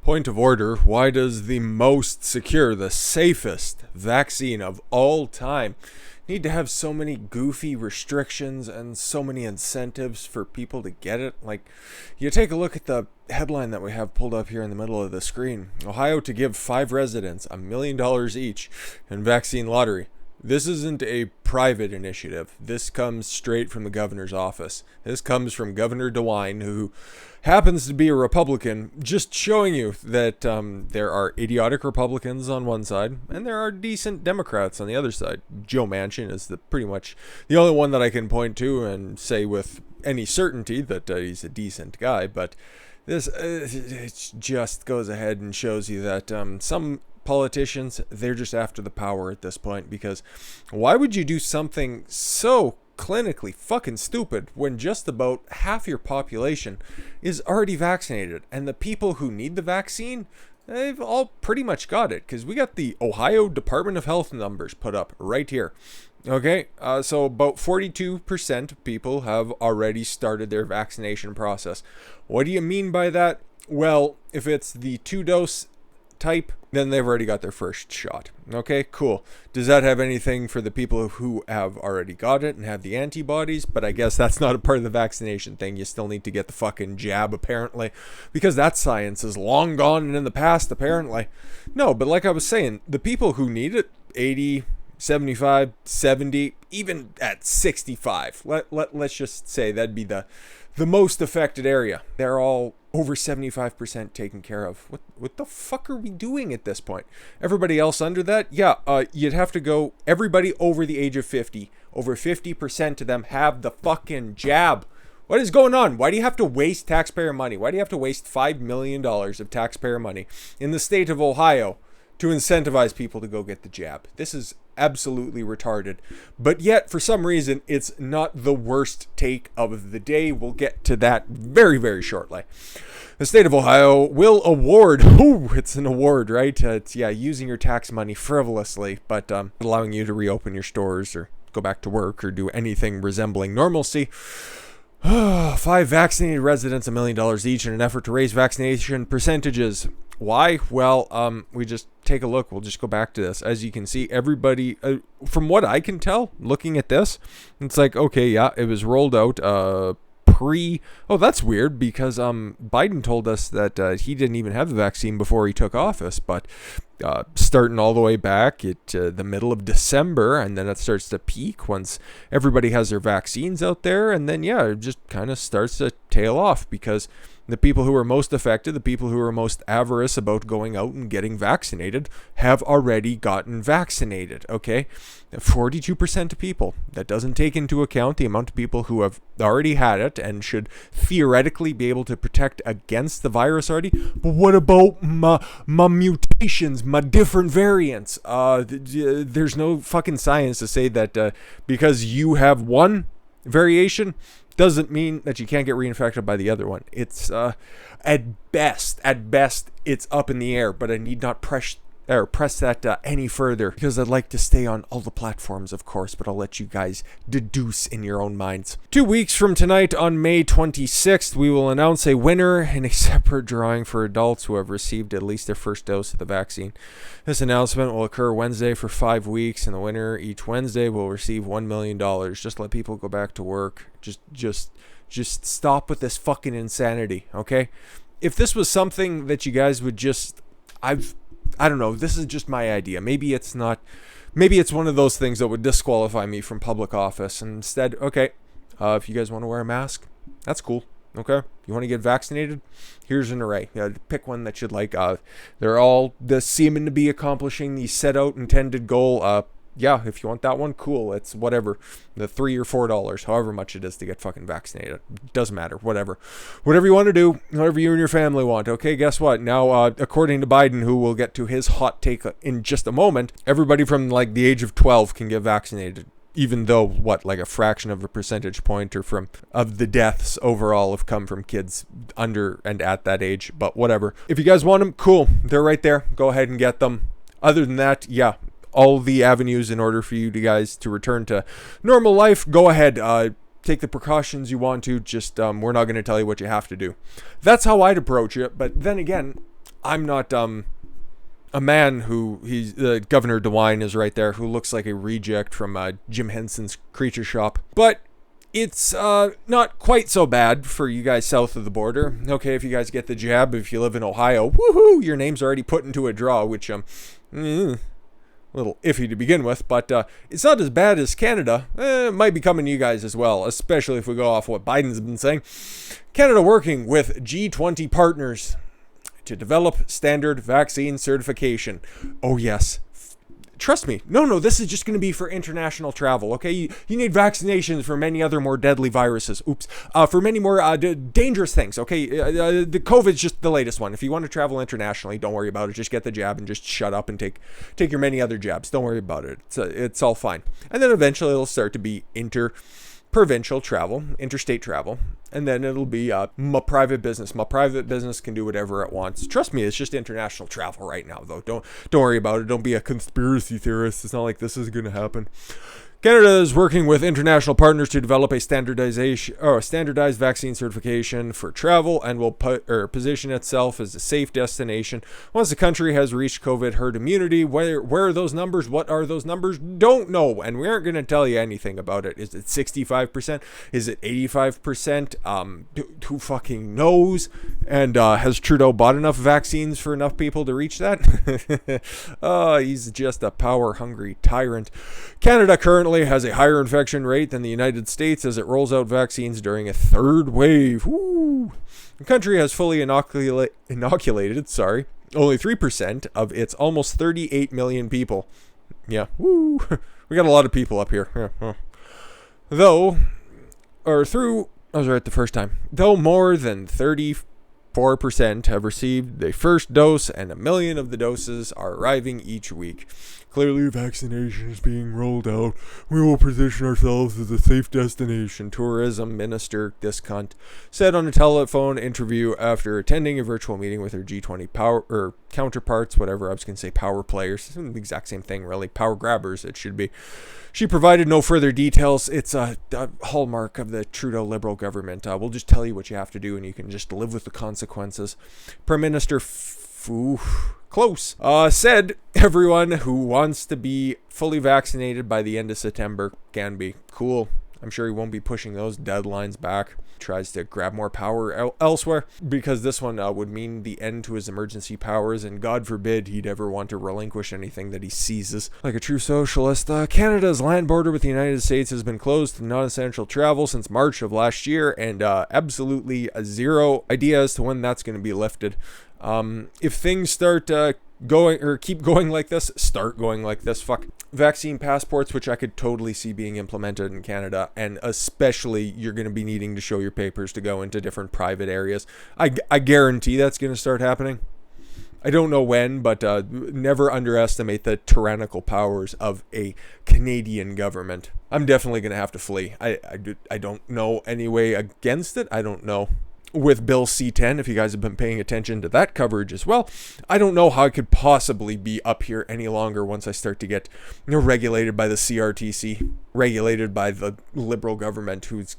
Point of order, why does the most secure, the safest vaccine of all time need to have so many goofy restrictions and so many incentives for people to get it? Like, you take a look at the headline that we have pulled up here in the middle of the screen. Ohio to give 5 residents $1 million each in vaccine lottery. This isn't a private initiative. This comes straight from the governor's office. This comes from Governor DeWine, who happens to be a Republican, just showing you that there are idiotic Republicans on one side and there are decent Democrats on the other side. Joe Manchin is pretty much the only one that I can point to and say with any certainty that he's a decent guy. But this it just goes ahead and shows you that some politicians, they're just after the power at this point, because why would you do something so clinically fucking stupid when just about half your population is already vaccinated, and the people who need the vaccine, they've all pretty much got it, because we got the Ohio Department of Health numbers put up right here. Okay, so about 42% of people have already started their vaccination process. What do you mean by that? Well, if it's the 2-dose type, then they've already got their first shot. Okay, cool. Does that have anything for the people who have already got it and have the antibodies? But I guess that's not a part of the vaccination thing. You still need to get the fucking jab, apparently, because that science is long gone and in the past, apparently. No, but like I was saying, the people who need it, 80, 75, 70, even at 65, let's just say that'd be the most affected area. They're all over 75% taken care of. What the fuck are we doing at this point? Everybody else under that? Yeah, you'd have to go everybody over the age of 50. Over 50% of them have the fucking jab. What is going on? Why do you have to waste taxpayer money? Why do you have to waste $5 million of taxpayer money in the state of Ohio to incentivize people to go get the jab? This is absolutely retarded. But yet, for some reason, it's not the worst take of the day. We'll get to that very, very shortly. The state of Ohio will award, it's an award, right? It's, using your tax money frivolously, but allowing you to reopen your stores or go back to work or do anything resembling normalcy. 5 vaccinated residents $1 million each in an effort to raise vaccination percentages. Why? Well, we just take a look. We'll just go back to this. As you can see, everybody, from what I can tell, looking at this, it's like, okay, yeah, it was rolled out oh, that's weird, because Biden told us that he didn't even have the vaccine before he took office, but starting all the way back at the middle of December, and then it starts to peak once everybody has their vaccines out there, and then, it just kind of starts to tail off, because the people who are most affected, the people who are most avaricious about going out and getting vaccinated, have already gotten vaccinated, okay? 42% of people. That doesn't take into account the amount of people who have already had it and should theoretically be able to protect against the virus already. But what about my mutations, my different variants? There's no fucking science to say that because you have one variation doesn't mean that you can't get reinfected by the other one. It's at best, it's up in the air, but I need not press that any further, because I'd like to stay on all the platforms, of course, but I'll let you guys deduce in your own minds. 2 weeks from tonight, on May 26th, we will announce a winner in a separate drawing for adults who have received at least their first dose of the vaccine. This announcement will occur Wednesday for 5 weeks, and the winner each Wednesday will receive $1 million. Just let people go back to work. Just stop with this fucking insanity, okay? If this was something that you guys would just... I don't know, this is just my idea. Maybe it's not, maybe it's one of those things that would disqualify me from public office. And instead, okay, if you guys want to wear a mask, that's cool. Okay, you want to get vaccinated? Here's an array. Pick one that you'd like. They're all seeming to be accomplishing the set out intended goal. If you want that one, cool. It's whatever, the $3 or $4, however much it is to get fucking vaccinated. Doesn't matter. Whatever you want to do, whatever you and your family want. Okay, guess what? Now, according to Biden, who we'll get to his hot take in just a moment, everybody from like the age of 12 can get vaccinated. Even though, like a fraction of a percentage point of the deaths overall have come from kids under and at that age. But whatever. If you guys want them, cool. They're right there. Go ahead and get them. Other than that, all the avenues in order for you guys to return to normal life, go ahead. Take the precautions you want to. Just we're not going to tell you what you have to do. That's how I'd approach it. But then again, I'm not a man who he's Governor DeWine is right there, who looks like a reject from Jim Henson's Creature Shop. But it's not quite so bad for you guys south of the border. Okay, if you guys get the jab, if you live in Ohio, woohoo, your name's already put into a draw, which a little iffy to begin with, but it's not as bad as Canada. It might be coming to you guys as well, especially if we go off what Biden's been saying. Canada working with G20 partners to develop standard vaccine certification. Oh yes. Trust me. No, this is just going to be for international travel, okay? You need vaccinations for many other more deadly viruses. For many more dangerous things, okay? The COVID's just the latest one. If you want to travel internationally, don't worry about it. Just get the jab and just shut up and take your many other jabs. Don't worry about it. It's all fine. And then eventually it'll start to be provincial travel, interstate travel, and then it'll be my private business. My private business can do whatever it wants. Trust me, it's just international travel right now, though. Don't worry about it. Don't be a conspiracy theorist. It's not like this is going to happen. Canada is working with international partners to develop a standardized vaccine certification for travel and will position itself as a safe destination once the country has reached COVID herd immunity. Where are those numbers? What are those numbers? Don't know, and we aren't going to tell you anything about it. Is it 65%? Is it 85%? Who fucking knows? And has Trudeau bought enough vaccines for enough people to reach that? He's just a power-hungry tyrant. Canada currently has a higher infection rate than the United States as it rolls out vaccines during a third wave. Woo. The country has fully inoculated, only 3% of its almost 38 million people. Yeah, woo. We got a lot of people up here. Though more than 34% have received their first dose, and 1 million of the doses are arriving each week. Clearly, vaccination is being rolled out. We will position ourselves as a safe destination. Tourism Minister, this cunt, said on a telephone interview after attending a virtual meeting with her G20 counterparts, whatever I was going to say, power players. It's the exact same thing, really. Power grabbers, it should be. She provided no further details. It's a hallmark of the Trudeau Liberal government. We'll just tell you what you have to do, and you can just live with the consequences. Prime Minister Close said everyone who wants to be fully vaccinated by the end of September can be. Cool. I'm sure he won't be pushing those deadlines back. Tries to grab more power elsewhere, because this one would mean the end to his emergency powers, and God forbid he'd ever want to relinquish anything that he seizes. Like a true socialist, Canada's land border with the United States has been closed to non-essential travel since March of last year, and absolutely zero idea as to when that's going to be lifted. If things start keep going like this, fuck. Vaccine passports, which I could totally see being implemented in Canada, and especially you're going to be needing to show your papers to go into different private areas. I guarantee that's going to start happening. I don't know when, but never underestimate the tyrannical powers of a Canadian government. I'm definitely going to have to flee. I don't know any way against it. I don't know. With Bill C-10, if you guys have been paying attention to that coverage as well, I don't know how I could possibly be up here any longer once I start to get regulated by the CRTC, regulated by the Liberal government who's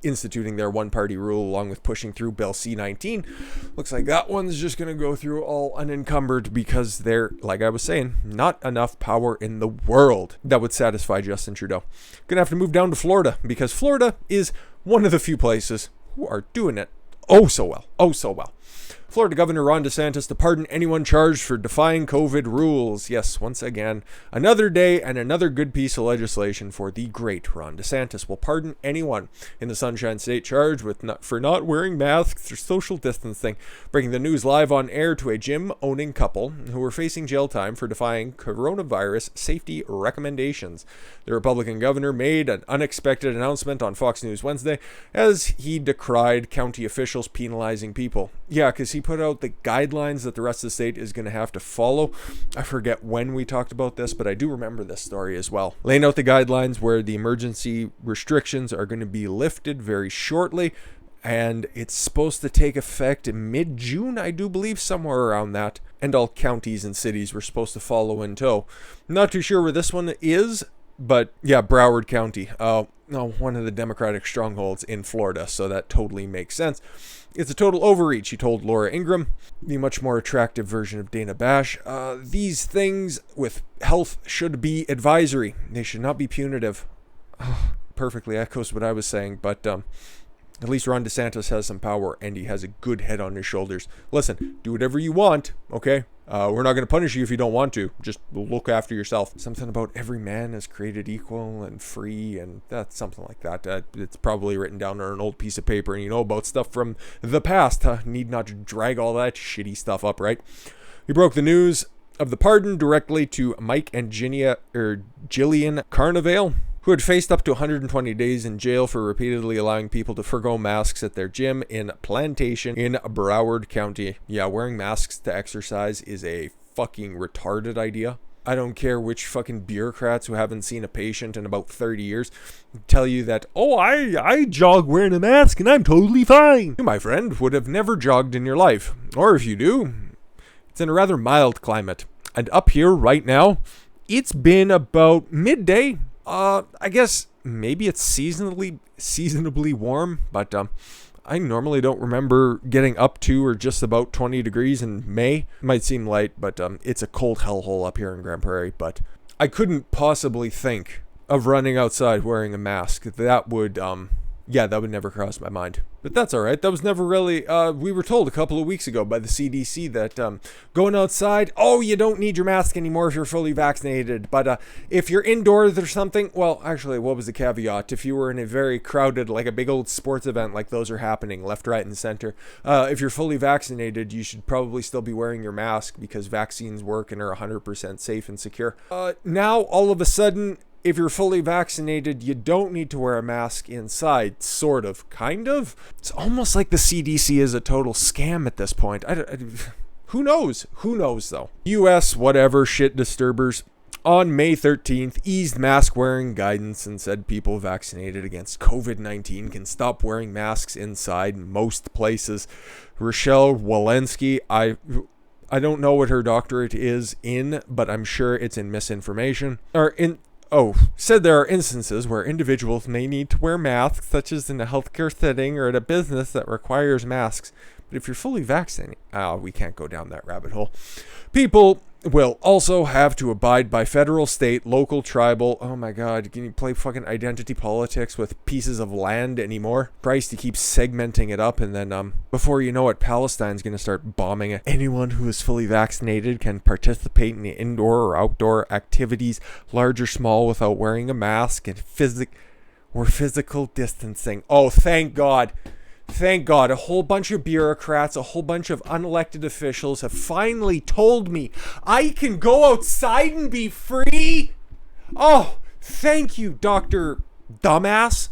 instituting their one-party rule along with pushing through Bill C-19. Looks like that one's just going to go through all unencumbered because there, like I was saying, not enough power in the world that would satisfy Justin Trudeau. Gonna have to move down to Florida, because Florida is one of the few places who are doing it oh so well. Florida Governor Ron DeSantis to pardon anyone charged for defying COVID rules. Yes, once again, another day and another good piece of legislation for the great Ron DeSantis. Will pardon anyone in the Sunshine State charged for not wearing masks or social distancing. Breaking the news live on air to a gym-owning couple who were facing jail time for defying coronavirus safety recommendations. The Republican governor made an unexpected announcement on Fox News Wednesday as he decried county officials penalizing people. Yeah, because he put out the guidelines that the rest of the state is going to have to follow. I forget when we talked about this, but I do remember this story as well. Laying out the guidelines where the emergency restrictions are going to be lifted very shortly, and it's supposed to take effect in mid-June, I do believe, somewhere around that. And all counties and cities were supposed to follow in tow. Not too sure where this one is But yeah, Broward County. No, one of the Democratic strongholds in Florida, so that totally makes sense. It's a total overreach, he told Laura Ingraham, the much more attractive version of Dana Bash. These things with health should be advisory. They should not be punitive. Perfectly echoes what I was saying, but at least Ron DeSantis has some power, and he has a good head on his shoulders. Listen, do whatever you want, okay? We're not going to punish you if you don't want to. Just look after yourself. Something about every man is created equal and free, and that's something like that. It's probably written down on an old piece of paper, and you know about stuff from the past. Need not to drag all that shitty stuff up, right? He broke the news of the pardon directly to Mike and Gillian Carnevale, who had faced up to 120 days in jail for repeatedly allowing people to forgo masks at their gym in Plantation in Broward County. Yeah, wearing masks to exercise is a fucking retarded idea. I don't care which fucking bureaucrats who haven't seen a patient in about 30 years tell you that, oh, I jog wearing a mask and I'm totally fine. You, my friend, would have never jogged in your life. Or if you do, it's in a rather mild climate. And up here right now, it's been about midday. I guess maybe it's seasonably warm, but I normally don't remember getting up to or just about 20 degrees in May. Might seem light, but it's a cold hellhole up here in Grand Prairie. But I couldn't possibly think of running outside wearing a mask. That would never cross my mind. But that's all right. That was never really, we were told a couple of weeks ago by the CDC that going outside, oh, you don't need your mask anymore if you're fully vaccinated. But if you're indoors or something, well, actually, what was the caveat? If you were in a very crowded, like a big old sports event, like those are happening left, right, and center, if you're fully vaccinated, you should probably still be wearing your mask because vaccines work and are 100% safe and secure. Now, all of a sudden, if you're fully vaccinated, you don't need to wear a mask inside, sort of, kind of. It's almost like the CDC is a total scam at this point. Who knows? Who knows, though? U.S. whatever shit disturbers on May 13th eased mask wearing guidance and said people vaccinated against COVID-19 can stop wearing masks inside most places. Rochelle Walensky, I don't know what her doctorate is in, but I'm sure it's in misinformation. Said there are instances where individuals may need to wear masks, such as in a healthcare setting or at a business that requires masks. But if you're fully vaccinated, we can't go down that rabbit hole. People will also have to abide by federal, state, local, tribal. Oh my God, can you play fucking identity politics with pieces of land anymore? Christ, he keeps segmenting it up, and then before you know it, Palestine's gonna start bombing it. Anyone who is fully vaccinated can participate in the indoor or outdoor activities, large or small, without wearing a mask and physical distancing. Oh, thank God. Thank God, a whole bunch of bureaucrats, a whole bunch of unelected officials have finally told me I can go outside and be free. Oh, thank you, Dr. Dumbass.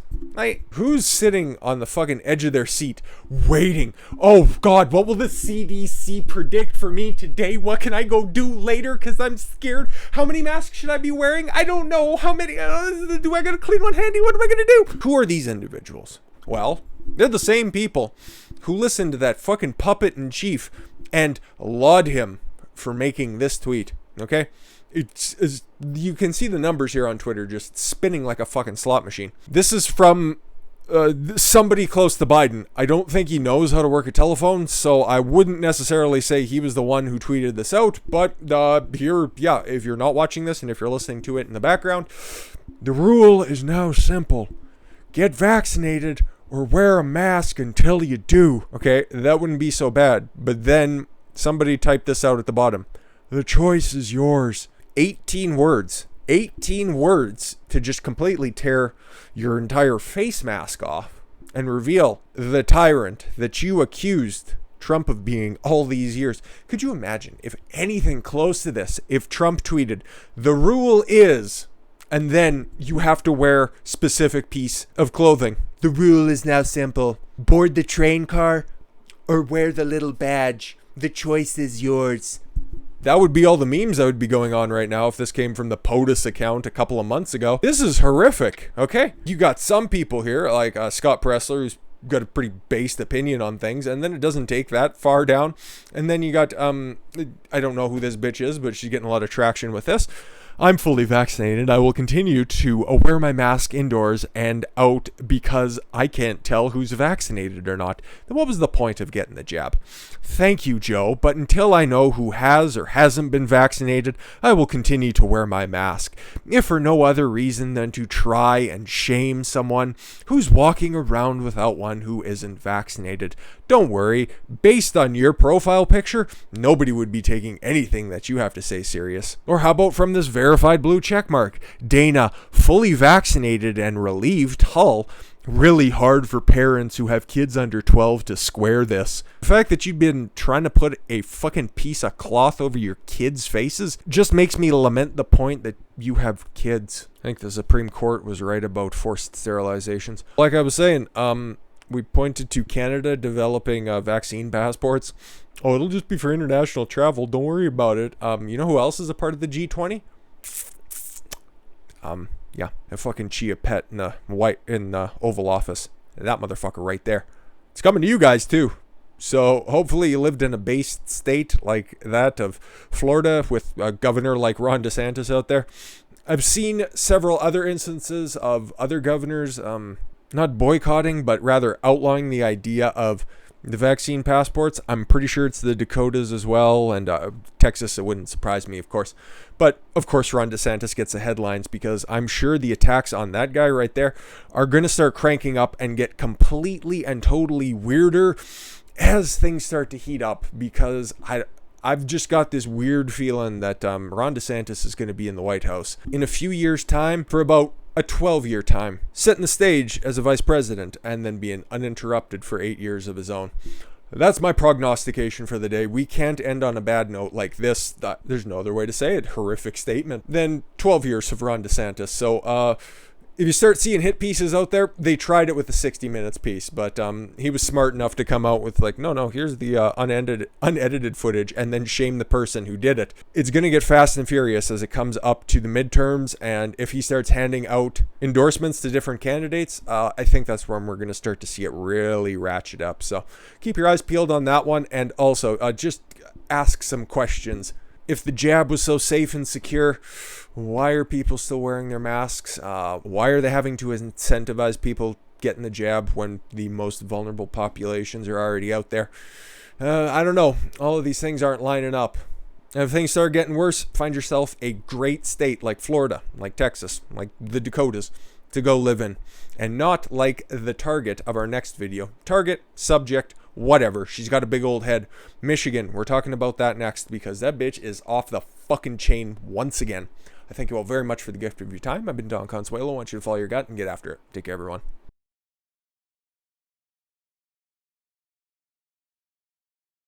Who's sitting on the fucking edge of their seat waiting? Oh God, what will the CDC predict for me today? What can I go do later? Because I'm scared. How many masks should I be wearing? I don't know. How many? Do I gotta clean one handy? What am I gonna do? Who are these individuals? Well, they're the same people who listened to that fucking puppet in chief and laud him for making this tweet, okay? You can see the numbers here on Twitter just spinning like a fucking slot machine. This is from somebody close to Biden. I don't think he knows how to work a telephone, so I wouldn't necessarily say he was the one who tweeted this out. But here, yeah, if you're not watching this and if you're listening to it in the background, the rule is now simple. Get vaccinated or wear a mask until you do. Okay, that wouldn't be so bad. But then somebody typed this out at the bottom. The choice is yours. 18 words. 18 words to just completely tear your entire face mask off and reveal the tyrant that you accused Trump of being all these years. Could you imagine if anything close to this, if Trump tweeted, the rule is, and then you have to wear specific piece of clothing. The rule is now simple. Board the train car or wear the little badge. The choice is yours. That would be all the memes that would be going on right now if this came from the POTUS account a couple of months ago. This is horrific, okay? You got some people here, like Scott Pressler, who's got a pretty based opinion on things, and then it doesn't take that far down. And then you got, I don't know who this bitch is, but she's getting a lot of traction with this. I'm fully vaccinated. I will continue to wear my mask indoors and out because I can't tell who's vaccinated or not. Then what was the point of getting the jab? Thank you, Joe, but until I know who has or hasn't been vaccinated, I will continue to wear my mask, if for no other reason than to try and shame someone who's walking around without one who isn't vaccinated. Don't worry, based on your profile picture, nobody would be taking anything that you have to say serious. Or how about from this verified blue checkmark? Dana, fully vaccinated and relieved, Hull. Really hard for parents who have kids under 12 to square this. The fact that you've been trying to put a fucking piece of cloth over your kids' faces just makes me lament the point that you have kids. I think the Supreme Court was right about forced sterilizations. Like I was saying, we pointed to Canada developing vaccine passports. Oh, it'll just be for international travel. Don't worry about it. You know who else is a part of the G20? Yeah, a fucking Chia Pet in the Oval Office. That motherfucker right there. It's coming to you guys too. So hopefully you lived in a based state like that of Florida with a governor like Ron DeSantis out there. I've seen several other instances of other governors not boycotting, but rather outlawing the idea of the vaccine passports. I'm pretty sure it's the Dakotas as well, and Texas. It wouldn't surprise me, of course. But, of course, Ron DeSantis gets the headlines because I'm sure the attacks on that guy right there are going to start cranking up and get completely and totally weirder as things start to heat up, because I've just got this weird feeling that Ron DeSantis is going to be in the White House in a few years' time for about a 12-year time, setting the stage as a vice president and then being uninterrupted for 8 years of his own. That's my prognostication for the day. We can't end on a bad note like this. There's no other way to say it. Horrific statement. Then 12 years of Ron DeSantis. So, if you start seeing hit pieces out there, they tried it with the 60 Minutes piece, but he was smart enough to come out with like, no, here's the unedited footage, and then shame the person who did it. It's going to get fast and furious as it comes up to the midterms, and if he starts handing out endorsements to different candidates, I think that's when we're going to start to see it really ratchet up. So keep your eyes peeled on that one, and also just ask some questions. If the jab was so safe and secure, why are people still wearing their masks? Why are they having to incentivize people getting the jab when the most vulnerable populations are already out there? I don't know. All of these things aren't lining up. And if things start getting worse, find yourself a great state like Florida, like Texas, like the Dakotas to go live in. And not like the target of our next video. Target, subject, whatever. She's got a big old head. Michigan, we're talking about that next because that bitch is off the fucking chain once again. I thank you all very much for the gift of your time. I've been Don Consuelo. I want you to follow your gut and get after it. Take care, everyone.